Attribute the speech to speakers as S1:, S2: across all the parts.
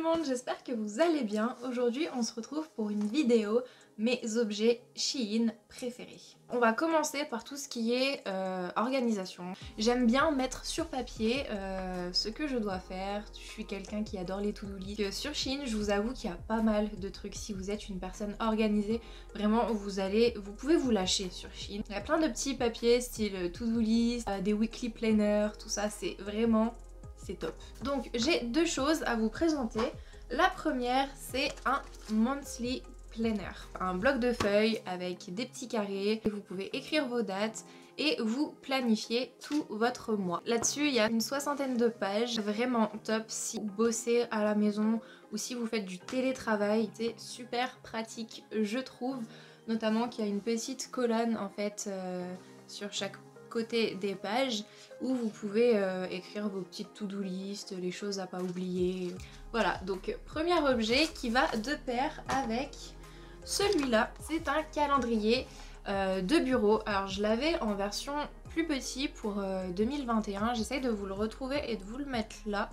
S1: monde, j'espère que vous allez bien. Aujourd'hui on se retrouve pour une vidéo mes objets Shein préférés. On va commencer par tout ce qui est organisation. J'aime bien mettre sur papier ce que je dois faire. Je suis quelqu'un qui adore les to-do list. Sur Shein, je vous avoue qu'il y a pas mal de trucs. Si vous êtes une personne organisée, vraiment vous pouvez vous lâcher sur Shein. Il y a plein de petits papiers style to-do list, des weekly planners, tout ça, c'est vraiment... c'est top. Donc j'ai deux choses à vous présenter. La première, c'est un monthly planner, un bloc de feuilles avec des petits carrés. Vous pouvez écrire vos dates et vous planifier tout votre mois. Là-dessus, il y a une 60aine de pages, vraiment top si vous bossez à la maison ou si vous faites du télétravail. C'est super pratique, je trouve, notamment qu'il y a une petite colonne en fait sur chaque côté des pages où vous pouvez écrire vos petites to-do list, les choses à pas oublier. Voilà, donc premier objet qui va de pair avec celui-là, c'est un calendrier de bureau. Alors je l'avais en version plus petit pour 2021, j'essaye de vous le retrouver et de vous le mettre là.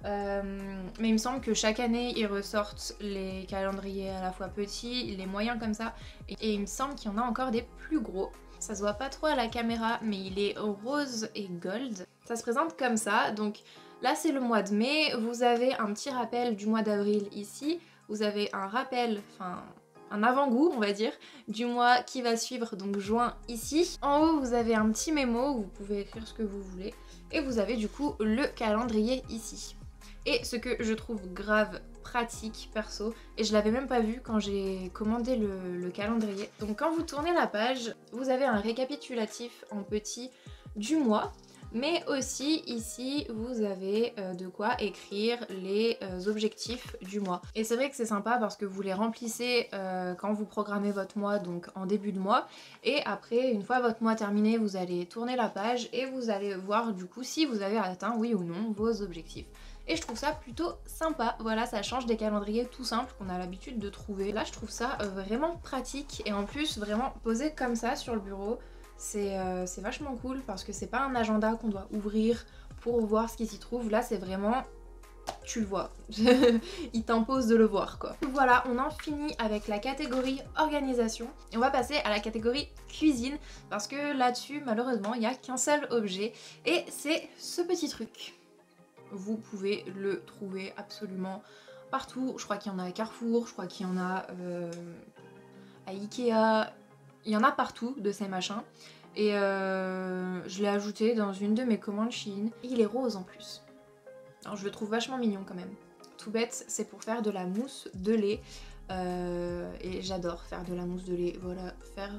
S1: Mais il me semble que chaque année ils ressortent les calendriers à la fois petits, les moyens comme ça, et il me semble qu'il y en a encore des plus gros. Ça se voit pas trop à la caméra, mais il est rose et gold. Ça se présente comme ça, donc là c'est le mois de mai, vous avez un petit rappel du mois d'avril ici, vous avez un rappel, enfin un avant-goût on va dire, du mois qui va suivre, donc juin ici. En haut vous avez un petit mémo où vous pouvez écrire ce que vous voulez, et vous avez du coup le calendrier ici. Et ce que je trouve grave pratique perso, et je l'avais même pas vu quand j'ai commandé le calendrier. Donc quand vous tournez la page, vous avez un récapitulatif en petit du mois, mais aussi ici vous avez de quoi écrire les objectifs du mois. Et c'est vrai que c'est sympa parce que vous les remplissez quand vous programmez votre mois, donc en début de mois, et après une fois votre mois terminé, vous allez tourner la page et vous allez voir du coup si vous avez atteint oui ou non vos objectifs. Et je trouve ça plutôt sympa, voilà, ça change des calendriers tout simples qu'on a l'habitude de trouver. Là je trouve ça vraiment pratique, et en plus vraiment posé comme ça sur le bureau, c'est vachement cool parce que c'est pas un agenda qu'on doit ouvrir pour voir ce qui s'y trouve. Là c'est vraiment, tu le vois, il t'impose de le voir quoi. Voilà, on en finit avec la catégorie organisation et on va passer à la catégorie cuisine parce que là-dessus malheureusement il n'y a qu'un seul objet et c'est ce petit truc. Vous pouvez le trouver absolument partout. Je crois qu'il y en a à Carrefour, je crois qu'il y en a à Ikea, il y en a partout de ces machins. Et je l'ai ajouté dans une de mes commandes Shein. Il est rose en plus. Alors je le trouve vachement mignon quand même. Tout bête, c'est pour faire de la mousse de lait. Et j'adore faire de la mousse de lait. Voilà, faire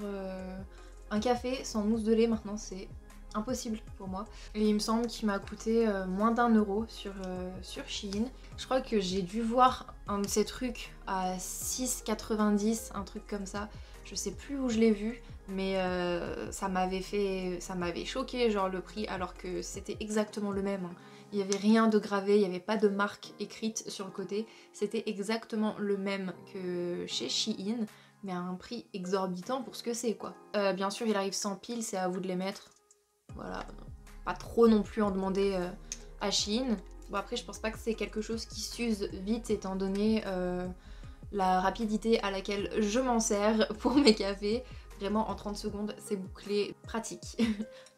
S1: un café sans mousse de lait maintenant c'est impossible pour moi. Et il me semble qu'il m'a coûté moins d'1 € sur Shein. Je crois que j'ai dû voir un de ces trucs à 6,90, un truc comme ça. Je sais plus où je l'ai vu, mais ça m'avait choqué genre le prix, alors que c'était exactement le même. Il n'y avait rien de gravé, il n'y avait pas de marque écrite sur le côté. C'était exactement le même que chez Shein, mais à un prix exorbitant pour ce que c'est quoi. Bien sûr il arrive sans pile, c'est à vous de les mettre. Voilà, pas trop non plus en demander à Shein. Bon après je pense pas que c'est quelque chose qui s'use vite étant donné la rapidité à laquelle je m'en sers pour mes cafés. Vraiment en 30 secondes c'est bouclé, pratique,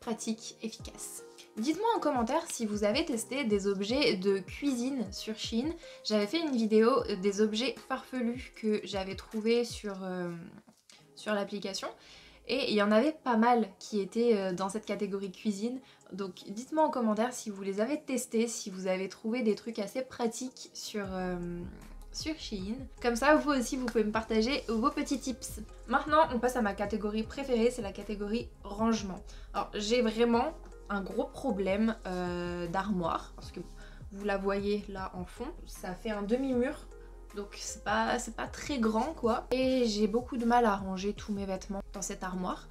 S1: pratique, efficace. Dites-moi en commentaire si vous avez testé des objets de cuisine sur Shein. J'avais fait une vidéo des objets farfelus que j'avais trouvés sur l'application. Et il y en avait pas mal qui étaient dans cette catégorie cuisine, donc dites-moi en commentaire si vous les avez testés, si vous avez trouvé des trucs assez pratiques sur Shein. Comme ça vous aussi vous pouvez me partager vos petits tips. Maintenant on passe à ma catégorie préférée, c'est la catégorie rangement. Alors j'ai vraiment un gros problème d'armoire, parce que vous la voyez là en fond, ça fait un demi-mur. Donc c'est pas très grand quoi. Et j'ai beaucoup de mal à ranger tous mes vêtements dans cette armoire.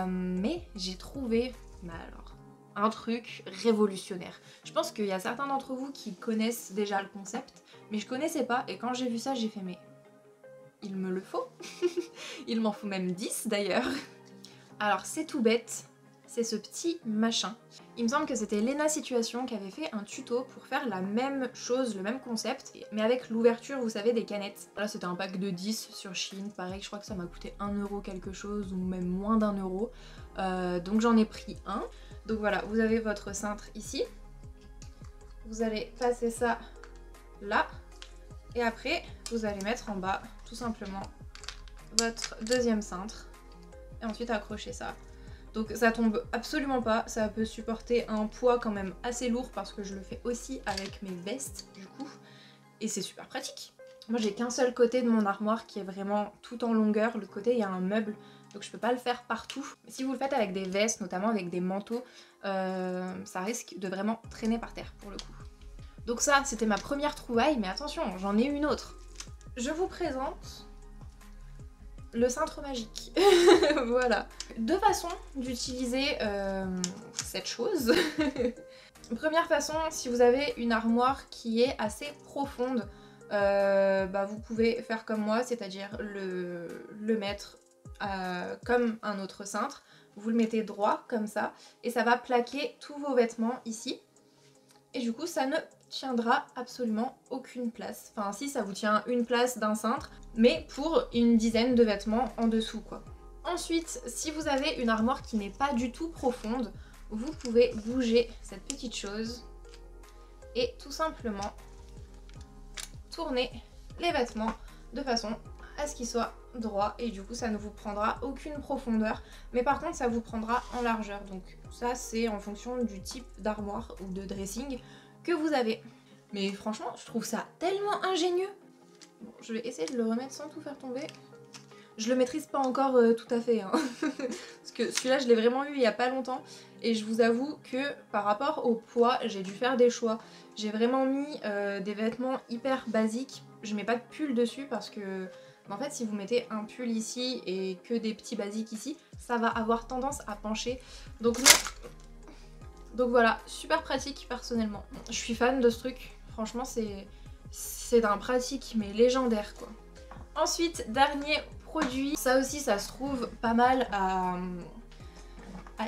S1: Mais j'ai trouvé alors, un truc révolutionnaire. Je pense qu'il y a certains d'entre vous qui connaissent déjà le concept, mais je connaissais pas. Et quand j'ai vu ça j'ai fait mais il me le faut. Il m'en faut même 10 d'ailleurs. Alors c'est tout bête. C'est ce petit machin Il me semble que c'était Lena Situation qui avait fait un tuto pour faire la même chose, le même concept, mais avec l'ouverture, vous savez, des canettes. Là c'était un pack de 10 sur Shein, pareil, je crois que ça m'a coûté 1€ quelque chose ou même moins d'1€. Donc j'en ai pris un. Donc voilà, vous avez votre cintre ici. Vous allez passer ça là. Et après, vous allez mettre en bas, tout simplement, votre deuxième cintre. Et ensuite accrocher ça. Donc ça tombe absolument pas, ça peut supporter un poids quand même assez lourd parce que je le fais aussi avec mes vestes du coup. Et c'est super pratique. Moi j'ai qu'un seul côté de mon armoire qui est vraiment tout en longueur, l'autre côté il y a un meuble. Donc je peux pas le faire partout. Si vous le faites avec des vestes, notamment avec des manteaux, ça risque de vraiment traîner par terre pour le coup. Donc ça c'était ma première trouvaille, mais attention, j'en ai une autre. Je vous présente le cintre magique. Voilà. Deux façons d'utiliser cette chose. Première façon, si vous avez une armoire qui est assez profonde, vous pouvez faire comme moi, c'est-à-dire le mettre comme un autre cintre. Vous le mettez droit comme ça et ça va plaquer tous vos vêtements ici. Et du coup ça ne tiendra absolument aucune place. Enfin si, ça vous tient une place d'un cintre, mais pour une dizaine de vêtements en dessous quoi. Ensuite, si vous avez une armoire qui n'est pas du tout profonde, vous pouvez bouger cette petite chose et tout simplement tourner les vêtements de façon à ce qu'ils soient droits et du coup ça ne vous prendra aucune profondeur, mais par contre ça vous prendra en largeur. Donc ça c'est en fonction du type d'armoire ou de dressing que vous avez. Mais franchement je trouve ça tellement ingénieux. Bon, je vais essayer de le remettre sans tout faire tomber. Je le maîtrise pas encore tout à fait hein. Parce que celui-là je l'ai vraiment eu il y a pas longtemps et je vous avoue que par rapport au poids j'ai dû faire des choix. J'ai vraiment mis des vêtements hyper basiques. Je mets pas de pull dessus parce que en fait si vous mettez un pull ici et que des petits basiques ici, ça va avoir tendance à pencher. Donc non. Donc voilà, super pratique personnellement. Je suis fan de ce truc, franchement c'est d'un pratique mais légendaire quoi. Ensuite, dernier produit, ça aussi ça se trouve pas mal à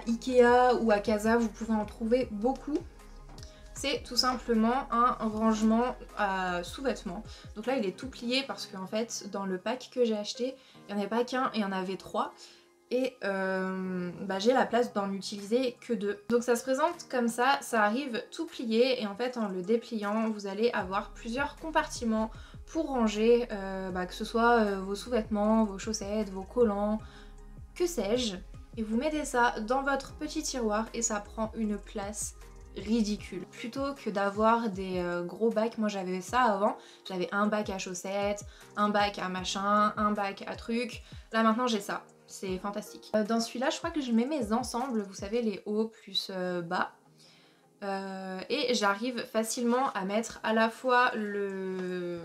S1: Ikea ou à Casa, vous pouvez en trouver beaucoup. C'est tout simplement un rangement à sous-vêtements. Donc là il est tout plié parce qu'en fait dans le pack que j'ai acheté, il n'y en avait pas qu'un, il y en avait 3. Et j'ai la place d'en utiliser que 2. Donc ça se présente comme ça arrive tout plié et en fait en le dépliant vous allez avoir plusieurs compartiments pour ranger que ce soit vos sous-vêtements, vos chaussettes, vos collants, que sais-je. Et vous mettez ça dans votre petit tiroir et ça prend une place ridicule. Plutôt que d'avoir des gros bacs, moi j'avais ça avant, j'avais un bac à chaussettes, un bac à machin, un bac à trucs. Là maintenant j'ai ça. C'est fantastique. Dans celui-là, je crois que je mets mes ensembles, vous savez, les hauts plus bas. Et j'arrive facilement à mettre à la fois le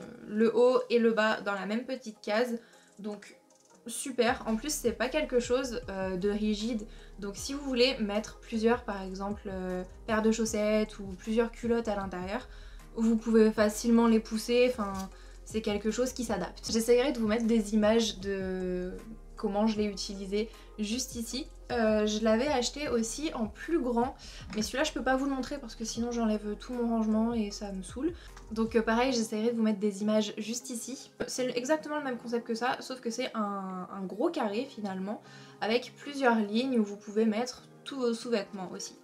S1: haut et le bas dans la même petite case. Donc super. En plus, c'est pas quelque chose de rigide. Donc si vous voulez mettre plusieurs, par exemple, paires de chaussettes ou plusieurs culottes à l'intérieur, vous pouvez facilement les pousser. Enfin, c'est quelque chose qui s'adapte. J'essaierai de vous mettre des images de comment je l'ai utilisé juste ici. Je l'avais acheté aussi en plus grand, mais celui-là je peux pas vous le montrer parce que sinon j'enlève tout mon rangement et ça me saoule. Donc pareil, j'essaierai de vous mettre des images juste ici. C'est exactement le même concept que ça, sauf que c'est un gros carré finalement, avec plusieurs lignes où vous pouvez mettre tous vos sous-vêtements aussi.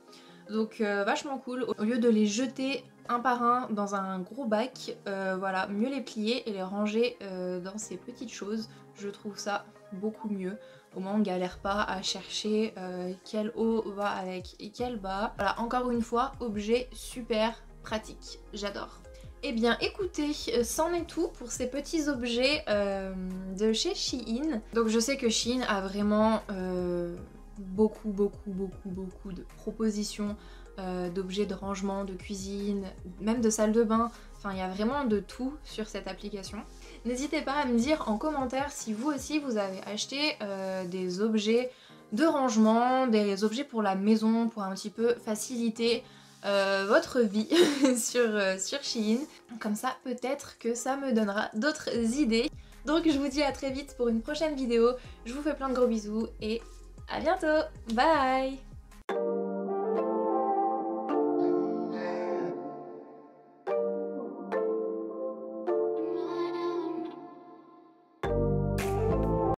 S1: Donc vachement cool, au lieu de les jeter un par un dans un gros bac, voilà, mieux les plier et les ranger dans ces petites choses. Je trouve ça beaucoup mieux. Au moins on galère pas à chercher quel haut va avec et quel bas. Voilà, encore une fois, objet super pratique, j'adore. Eh bien écoutez, c'en est tout pour ces petits objets de chez Shein. Donc je sais que Shein a vraiment beaucoup de propositions d'objets de rangement, de cuisine, même de salle de bain. Enfin, il y a vraiment de tout sur cette application. N'hésitez pas à me dire en commentaire si vous aussi vous avez acheté des objets de rangement, des objets pour la maison, pour un petit peu faciliter votre vie sur Shein. Comme ça, peut-être que ça me donnera d'autres idées. Donc je vous dis à très vite pour une prochaine vidéo. Je vous fais plein de gros bisous et à bientôt. Bye!